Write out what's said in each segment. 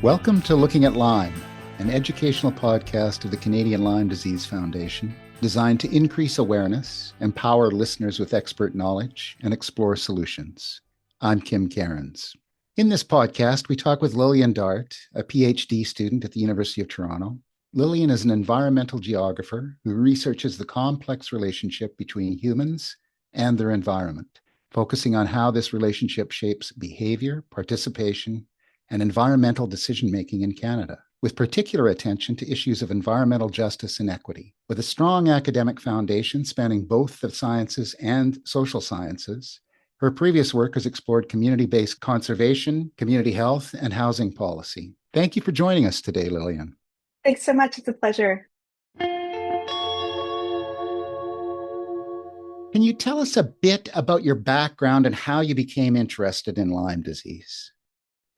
Welcome to Looking at Lyme, an educational podcast of the Canadian Lyme Disease Foundation, designed to increase awareness, empower listeners with expert knowledge, and explore solutions. I'm Kim Cairns. In this podcast, we talk with Lilian Dart, a PhD student at the University of Toronto. Lilian is an environmental geographer who researches the complex relationship between humans and their environment, focusing on how this relationship shapes behaviour, participation, and environmental decision-making in Canada, with particular attention to issues of environmental justice and equity. With a strong academic foundation spanning both the sciences and social sciences, her previous work has explored community-based conservation, community health, and housing policy. Thank you for joining us today, Lilian. Thanks so much. It's a pleasure. Can you tell us a bit about your background and how you became interested in Lyme disease?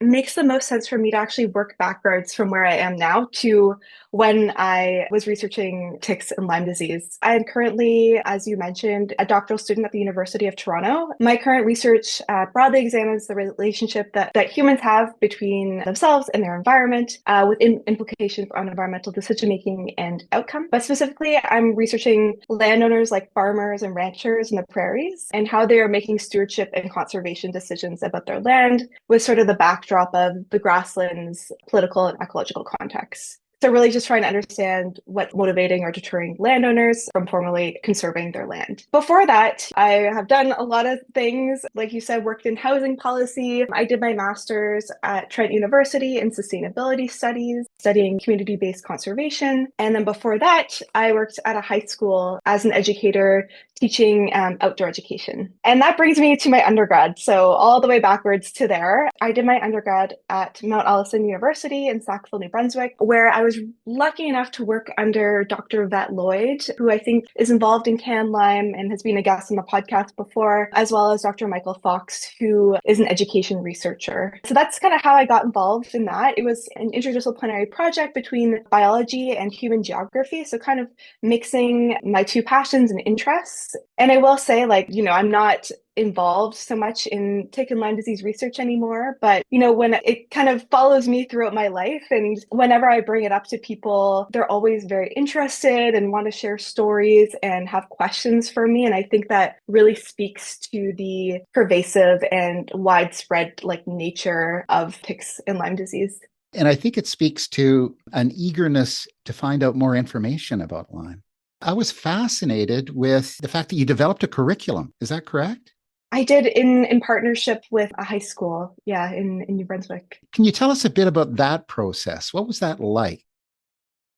It makes the most sense for me to actually work backwards from where I am now to when I was researching ticks and Lyme disease. I am currently, as you mentioned, a doctoral student at the University of Toronto. My current research broadly examines the relationship that humans have between themselves and their environment, with implications on environmental decision-making and outcome. But specifically, I'm researching landowners like farmers and ranchers in the prairies and how they are making stewardship and conservation decisions about their land with sort of the backdrop of the grasslands political and ecological context. So really just trying to understand what's motivating or deterring landowners from formally conserving their land. Before that, I have done a lot of things, like you said, worked in housing policy. I did my master's at Trent University in sustainability studies, studying community-based conservation. And then before that, I worked at a high school as an educator teaching outdoor education. And that brings me to my undergrad. So all the way backwards to there, I did my undergrad at Mount Allison University in Sackville, New Brunswick, where I was lucky enough to work under Dr. Vet Lloyd, who I think is involved in Can Lyme and has been a guest on the podcast before, as well as Dr. Michael Fox, who is an education researcher. So that's kind of how I got involved in that. It was an interdisciplinary project between biology and human geography, so kind of mixing my two passions and interests. And I will say, I'm not involved so much in tick and Lyme disease research anymore, but when it kind of follows me throughout my life, and whenever I bring it up to people, they're always very interested and want to share stories and have questions for me. And I think that really speaks to the pervasive and widespread nature of ticks and Lyme disease. And I think it speaks to an eagerness to find out more information about Lyme. I was fascinated with the fact that you developed a curriculum. Is that correct? I did in partnership with a high school, in New Brunswick. Can you tell us a bit about that process? What was that like?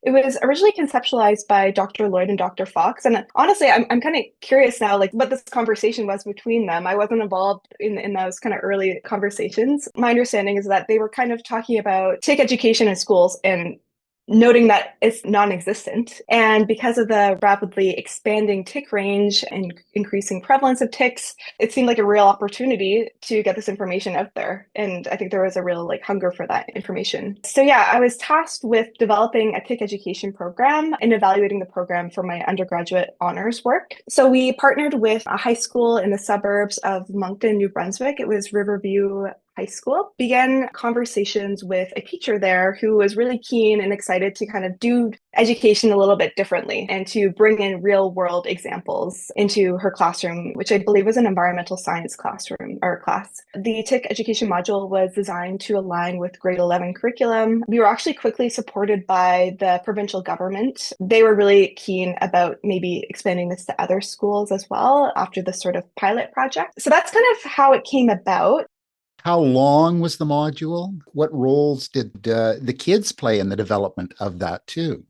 It was originally conceptualized by Dr. Lloyd and Dr. Fox. And honestly, I'm kind of curious now, what this conversation was between them. I wasn't involved in those kind of early conversations. My understanding is that they were kind of talking about tick education in schools and noting that it's non-existent. And because of the rapidly expanding tick range and increasing prevalence of ticks, it seemed like a real opportunity to get this information out there. And I think there was a real hunger for that information. So I was tasked with developing a tick education program and evaluating the program for my undergraduate honors work. So we partnered with a high school in the suburbs of Moncton, New Brunswick. It was Riverview High School. Began conversations with a teacher there who was really keen and excited to kind of do education a little bit differently and to bring in real world examples into her classroom, which I believe was an environmental science class. The TIC education module was designed to align with grade 11 curriculum. We were actually quickly supported by the provincial government. They were really keen about maybe expanding this to other schools as well after this sort of pilot project. So that's kind of how it came about. How long was the module? What roles did the kids play in the development of that too?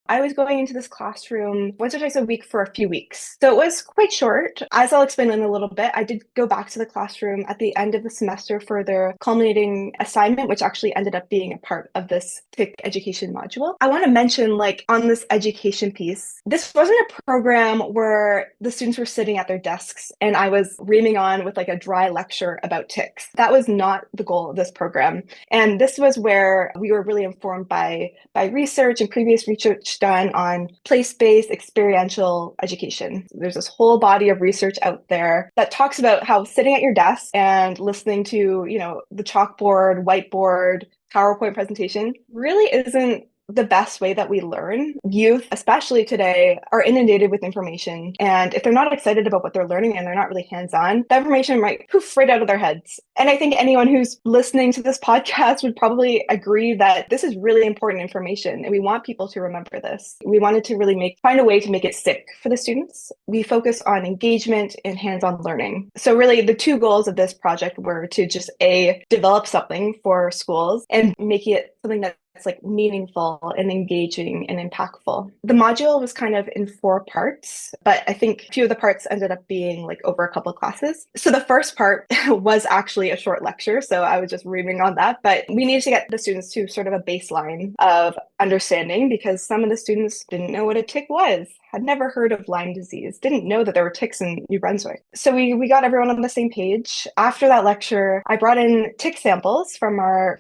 I was going into this classroom once or twice a week for a few weeks. So it was quite short. As I'll explain in a little bit, I did go back to the classroom at the end of the semester for their culminating assignment, which actually ended up being a part of this TIC education module. I want to mention, on this education piece, this wasn't a program where the students were sitting at their desks and I was reaming on with a dry lecture about ticks. That was not the goal of this program. And this was where we were really informed by research and previous research done on place-based experiential education. There's this whole body of research out there that talks about how sitting at your desk and listening to, the chalkboard, whiteboard, PowerPoint presentation really isn't the best way that we learn. Youth, especially today, are inundated with information. And if they're not excited about what they're learning and they're not really hands-on, that information might poof right out of their heads. And I think anyone who's listening to this podcast would probably agree that this is really important information. And we want people to remember this. We wanted to really find a way to make it stick for the students. We focus on engagement and hands-on learning. So really the two goals of this project were to just develop something for schools and make it something that's like meaningful and engaging and impactful. The module was kind of in 4 parts, but I think a few of the parts ended up being like over a couple of classes. So the first part was actually a short lecture, so I was just reaming on that, but we needed to get the students to sort of a baseline of understanding because some of the students didn't know what a tick was, had never heard of Lyme disease, didn't know that there were ticks in New Brunswick. So we got everyone on the same page. After that lecture, I brought in tick samples from our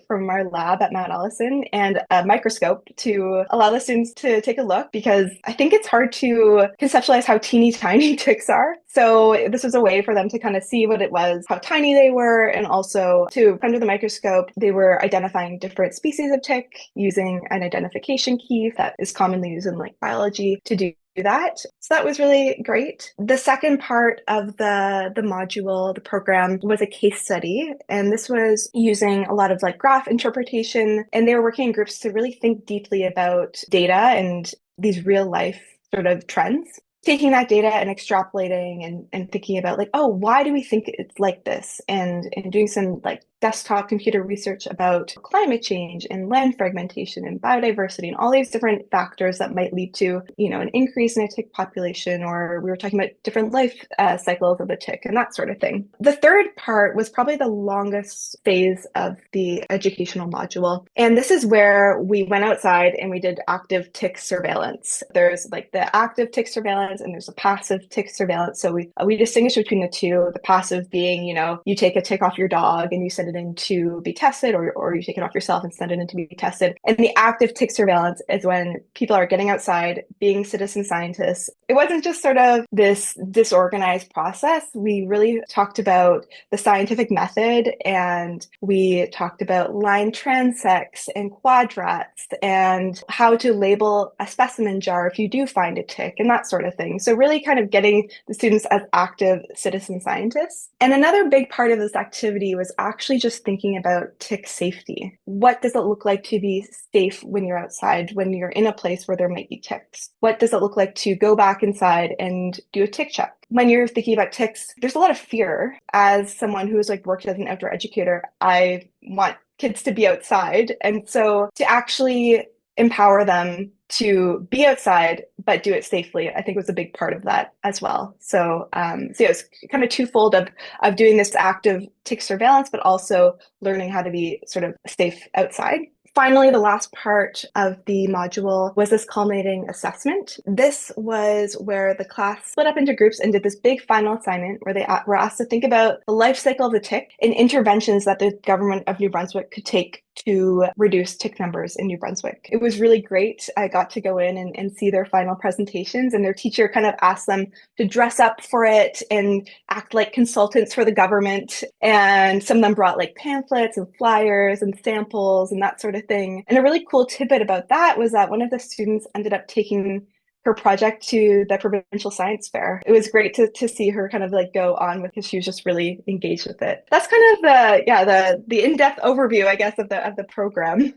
lab at Mount Allison and a microscope to allow the students to take a look because I think it's hard to conceptualize how teeny tiny ticks are. So this was a way for them to kind of see what it was, how tiny they were, and also under the microscope, they were identifying different species of tick using an identification key that is commonly used in like biology to do that. So that was really great. The second part of the module, the program, was a case study. And this was using a lot of like graph interpretation. And they were working in groups to really think deeply about data and these real life sort of trends. Taking that data and extrapolating and thinking about like, oh, why do we think it's like this? And doing some like desktop computer research about climate change and land fragmentation and biodiversity and all these different factors that might lead to, an increase in a tick population, or we were talking about different life cycles of the tick and that sort of thing. The third part was probably the longest phase of the educational module. And this is where we went outside and we did active tick surveillance. There's like the active tick surveillance and there's a passive tick surveillance. So we distinguish between the two, the passive being, you take a tick off your dog and you send it in to be tested, or you take it off yourself and send it in to be tested. And the active tick surveillance is when people are getting outside, being citizen scientists. It wasn't just sort of this disorganized process. We really talked about the scientific method, and we talked about line transects and quadrats and how to label a specimen jar if you do find a tick and that sort of thing. So really kind of getting the students as active citizen scientists. And another big part of this activity was actually just thinking about tick safety. What does it look like to be safe when you're outside, when you're in a place where there might be ticks? What does it look like to go back inside and do a tick check? When you're thinking about ticks, there's a lot of fear. As someone who's like worked as an outdoor educator, I want kids to be outside. And so to actually empower them to be outside, but do it safely, I think was a big part of that as well. So it was kind of twofold of doing this active tick surveillance, but also learning how to be sort of safe outside. Finally, the last part of the module was this culminating assessment. This was where the class split up into groups and did this big final assignment where they were asked to think about the life cycle of the tick and interventions that the government of New Brunswick could take to reduce tick numbers in New Brunswick. It was really great. I got to go in and see their final presentations, and their teacher kind of asked them to dress up for it and act like consultants for the government. And some of them brought like pamphlets and flyers and samples and that sort of thing. And a really cool tidbit about that was that one of the students ended up taking her project to the provincial science fair. It was great to see her kind of like go on with it. She was just really engaged with it. That's kind of the in-depth overview, I guess, of the program.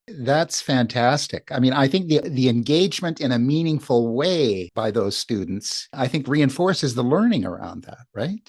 That's fantastic. I mean, I think the engagement in a meaningful way by those students, I think reinforces the learning around that, right?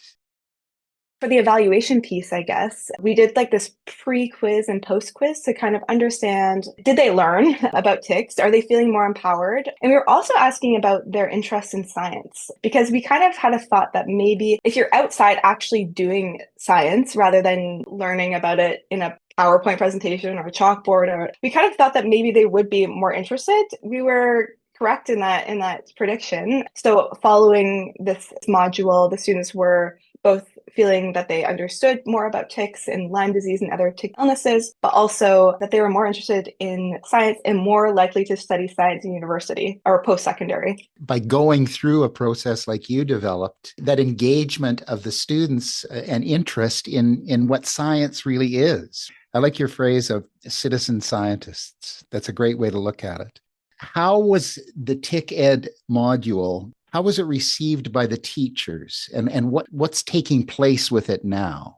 For the evaluation piece, I guess, we did like this pre-quiz and post-quiz to kind of understand, did they learn about ticks? Are they feeling more empowered? And we were also asking about their interest in science, because we kind of had a thought that maybe if you're outside actually doing science rather than learning about it in a PowerPoint presentation or a chalkboard, or we kind of thought that maybe they would be more interested. We were correct in that prediction. So following this module, the students were both feeling that they understood more about ticks and Lyme disease and other tick illnesses, but also that they were more interested in science and more likely to study science in university or post-secondary. By going through a process like you developed, that engagement of the students and interest in what science really is. I like your phrase of citizen scientists. That's a great way to look at it. How was the Tick Ed module? How was it received by the teachers? And what's taking place with it now?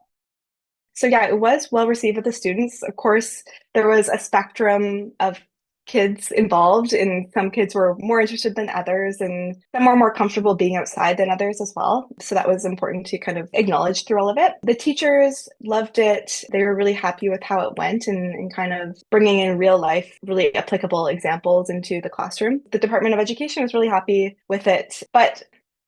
So yeah, it was well received with the students. Of course, there was a spectrum of kids involved, and some kids were more interested than others, and some were more comfortable being outside than others as well. So that was important to kind of acknowledge through all of it. The teachers loved it. They were really happy with how it went and kind of bringing in real life, really applicable examples into the classroom. The Department of Education was really happy with it. But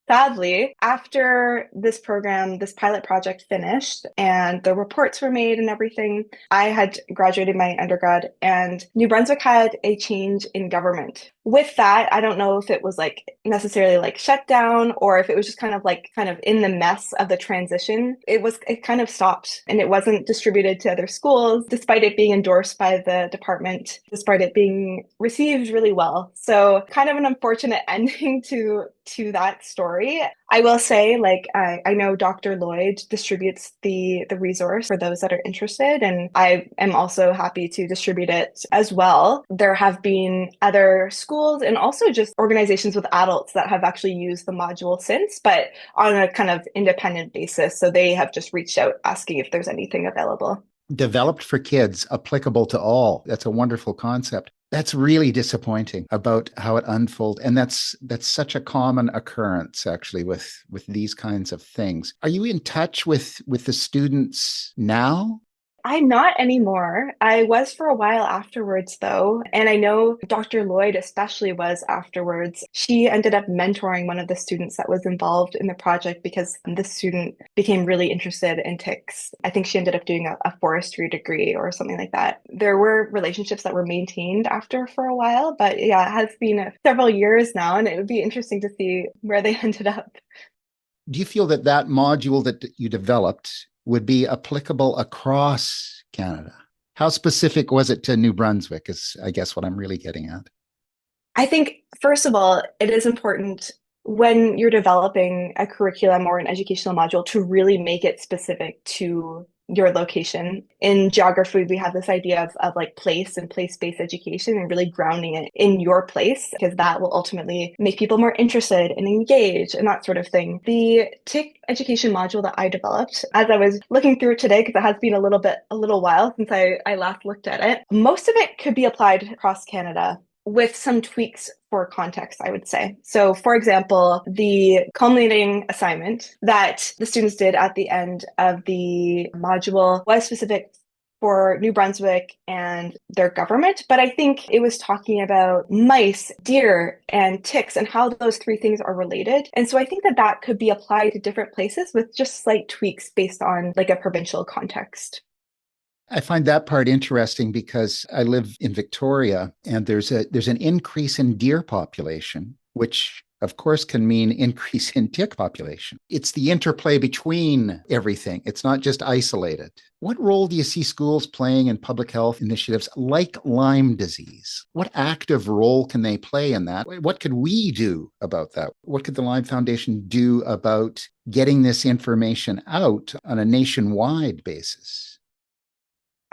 sadly, after this program, this pilot project finished and the reports were made and everything, I had graduated my undergrad and New Brunswick had a change in government. With that, I don't know if it was like necessarily like shut down or if it was just kind of in the mess of the transition. It kind of stopped and it wasn't distributed to other schools despite it being endorsed by the department, despite it being received really well. So kind of an unfortunate ending to that story. I will say, like, I know Dr. Lloyd distributes the resource for those that are interested, and I am also happy to distribute it as well. There have been other schools and also just organizations with adults that have actually used the module since, but on a kind of independent basis. So they have just reached out asking if there's anything available. Developed for kids, applicable to all. That's a wonderful concept. That's really disappointing about how it unfolds. And that's such a common occurrence actually with these kinds of things. Are you in touch with the students now? I'm not anymore. I was for a while afterwards, though. And I know Dr. Lloyd especially was afterwards. She ended up mentoring one of the students that was involved in the project because the student became really interested in ticks. I think she ended up doing a forestry degree or something like that. There were relationships that were maintained after for a while, but yeah, it has been several years now, and it would be interesting to see where they ended up. Do you feel that that module that you developed would be applicable across Canada? How specific was it to New Brunswick, is I guess what I'm really getting at. I think, first of all, it is important when you're developing a curriculum or an educational module to really make it specific to your location. In geography, we have this idea of like place and place-based education and really grounding it in your place because that will ultimately make people more interested and engaged and that sort of thing. The TIC education module that I developed, as I was looking through it today, because it has been a little while since I last looked at it, most of it could be applied across Canada with some tweaks for context, I would say. So, for example, the culminating assignment that the students did at the end of the module was specific for New Brunswick and their government, but I think it was talking about mice, deer, and ticks and how those three things are related. And so I think that that could be applied to different places with just slight tweaks based on like a provincial context. I find that part interesting because I live in Victoria and there's an increase in deer population, which of course can mean increase in tick population. It's the interplay between everything. It's not just isolated. What role do you see schools playing in public health initiatives like Lyme disease? What active role can they play in that? What could we do about that? What could the Lyme Foundation do about getting this information out on a nationwide basis?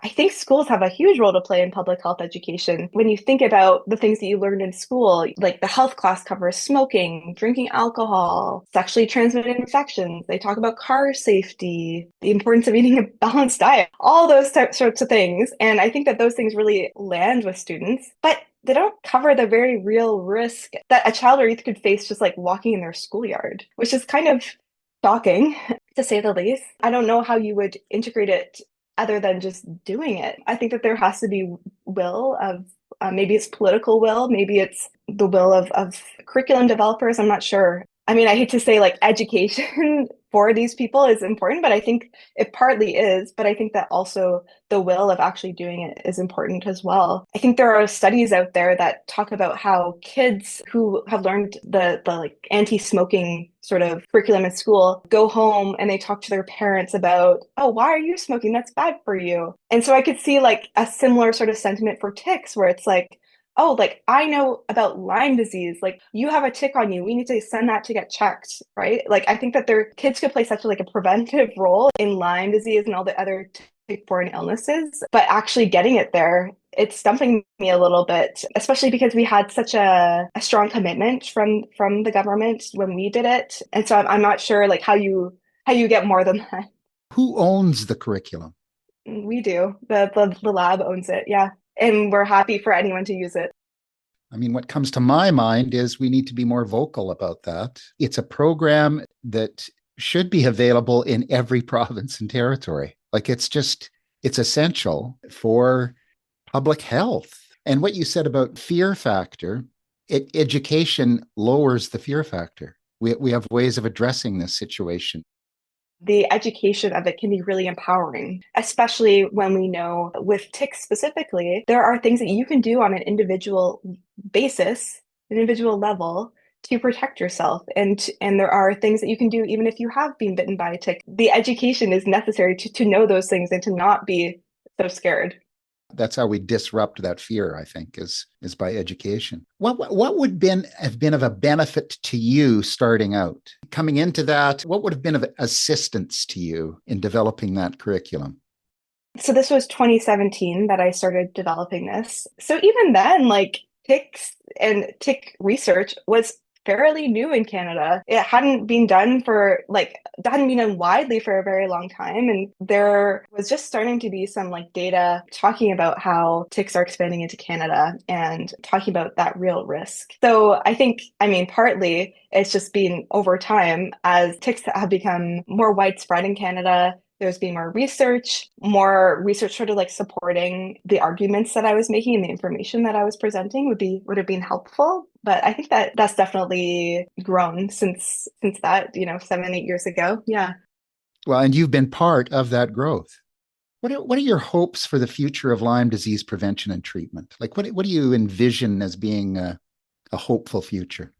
I think schools have a huge role to play in public health education. When you think about the things that you learned in school, like the health class covers smoking, drinking alcohol, sexually transmitted infections. They talk about car safety, the importance of eating a balanced diet, all those sorts of things. And I think that those things really land with students. But they don't cover the very real risk that a child or youth could face just like walking in their schoolyard, which is kind of shocking to say the least. I don't know how you would integrate it other than just doing it. I think that there has to be will of maybe it's political will, maybe it's the will of curriculum developers. I'm not sure. I mean, I hate to say like education for these people is important, but I think it partly is. But I think that also the will of actually doing it is important as well. I think there are studies out there that talk about how kids who have learned the like anti-smoking sort of curriculum in school go home and they talk to their parents about, oh, why are you smoking? That's bad for you. And so I could see like a similar sort of sentiment for ticks where it's like, oh, like I know about Lyme disease. Like you have a tick on you. We need to send that to get checked, right? Like I think that their kids could play such a, like a preventive role in Lyme disease and all the other tick-borne illnesses, but actually getting it there, it's stumping me a little bit, especially because we had such a strong commitment from the government when we did it. And so I'm not sure like how you get more than that. Who owns the curriculum? We do. The lab owns it, yeah. And we're happy for anyone to use it. I mean, what comes to my mind is we need to be more vocal about that. It's a program that should be available in every province and territory. Like it's essential for public health. And what you said about fear factor, education lowers the fear factor. We have ways of addressing this situation. The education of it can be really empowering, especially when we know with ticks specifically, there are things that you can do on an individual basis, an individual level to protect yourself. And there are things that you can do even if you have been bitten by a tick. The education is necessary to know those things and to not be so scared. That's how we disrupt that fear, I think, is by education. What would have been of a benefit to you starting out? Coming into that, what would have been of assistance to you in developing that curriculum? So this was 2017 that I started developing this. So even then, like ticks and tick research was fairly new in Canada. It hadn't been done widely for a very long time. And there was just starting to be some like data talking about how ticks are expanding into Canada and talking about that real risk. So I mean, partly it's just been over time as ticks have become more widespread in Canada. There's been more research sort of like supporting the arguments that I was making and the information that I was presenting would have been helpful. But I think that that's definitely grown since that, 7, 8 years ago. Yeah. Well, and you've been part of that growth. What are your hopes for the future of Lyme disease prevention and treatment? Like, what do you envision as being a hopeful future?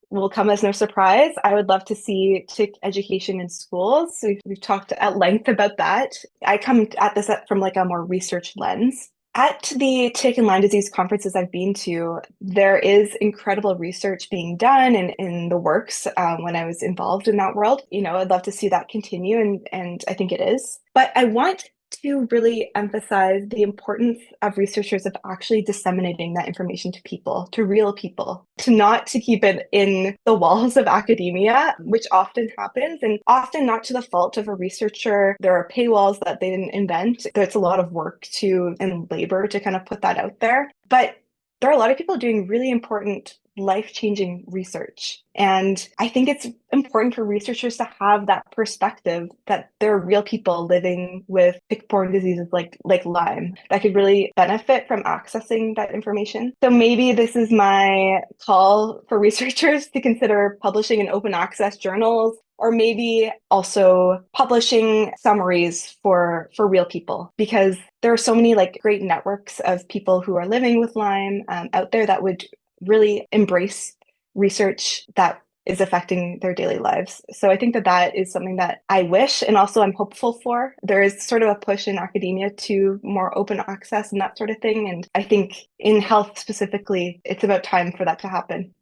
Will come as no surprise. I would love to see tick education in schools. We've talked at length about that. I come at this from like a more research lens. At the tick and Lyme disease conferences I've been to, there is incredible research being done and in the works when I was involved in that world. I'd love to see that continue, and I think it is. But I want to really emphasize the importance of researchers of actually disseminating that information to people, to real people, to keep it in the walls of academia, which often happens and often not to the fault of a researcher. There are paywalls that they didn't invent. There's a lot of work and labor to kind of put that out there. But there are a lot of people doing really important life-changing research. And I think it's important for researchers to have that perspective that there are real people living with tick-borne diseases like Lyme that could really benefit from accessing that information. So maybe this is my call for researchers to consider publishing in open access journals, or maybe also publishing summaries for real people, because there are so many like great networks of people who are living with Lyme out there that would really embrace research that is affecting their daily lives. So I think that is something that I wish and also I'm hopeful for. There is sort of a push in academia to more open access and that sort of thing. And I think in health specifically, it's about time for that to happen.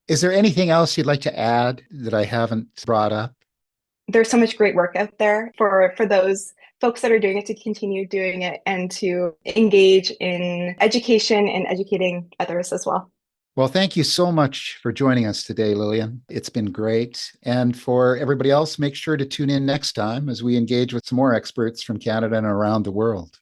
Is there anything else you'd like to add that I haven't brought up? There's so much great work out there for those folks that are doing it to continue doing it and to engage in education and educating others as well. Well, thank you so much for joining us today, Lilian. It's been great. And for everybody else, make sure to tune in next time as we engage with some more experts from Canada and around the world.